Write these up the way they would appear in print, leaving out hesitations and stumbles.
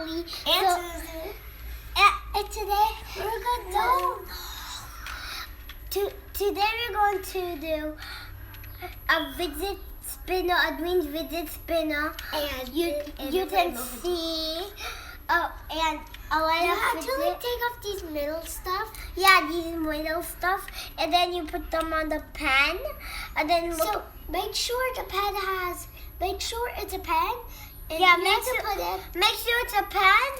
Molly. And Susan. And today we're going today we're going to do a fidget spinner, a green fidget spinner, and you can see. And a lot You of have to fidget. take off these middle stuff. Yeah, these middle stuff, and then you put them on the pan, and then look. So make sure the pan has. Make sure it's a pan. And Yeah, you make have to sure, put it. make sure it's a pan,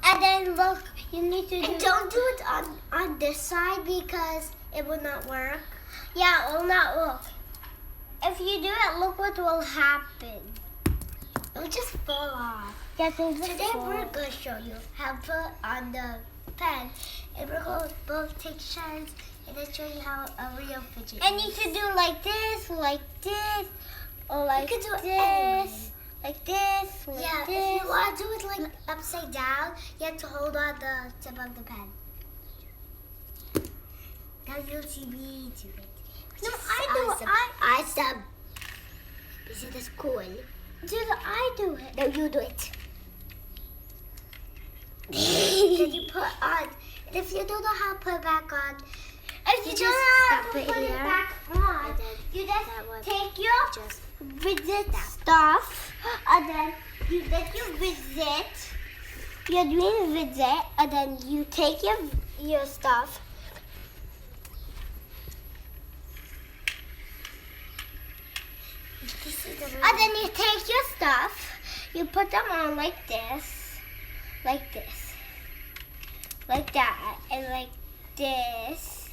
and then look, you need to And don't do it on this side because it will not work. Yeah, it will not work. If you do it, look what will happen. It'll just fall off. Yeah, things Today we're going to show you how to put on the pan. And we're going to both take turns and then show you how a real fidget And is. you can do like this, or like can do it this, like this, like Yeah, this. if you want to do it like upside down, you have to hold on the tip of the pen. Now you'll see me do it. No, Which is I do awesome. it. Awesome. Isn't this cool? I do it. Now you do it. Then you put on. And if you don't know how to put it back on, If you You don't just know how to stop put it it here, back on, and then you that one. just take your just visit stuff, and then you get your visit, you're doing visit, and then you take your stuff. this is the And then you take your stuff, you put them on like this, like that, and like this,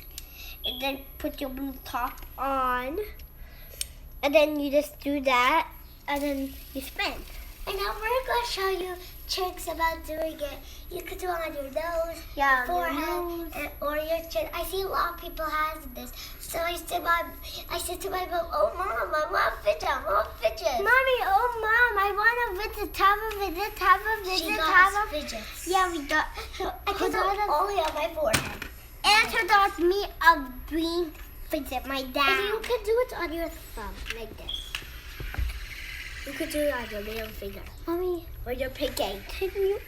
and then put your blue top on, and then you just do that, and then you spin. And now we're going to show you tricks about doing it. You could do it on your nose, Yeah, your on your forehead, nose. or your chin. I see a lot of people have this. So I said to my mom, oh mom, I want fidget, I want fidget. Mommy, oh mom, I want to visit, have a visit, have a She visit, got have us a fidgets. Yeah, we got. I can do it only on my forehead. Answer got me a green visit, my And dad. you can do it on your thumb, like this. You could do it on your middle finger Mommy, or your pinky. can you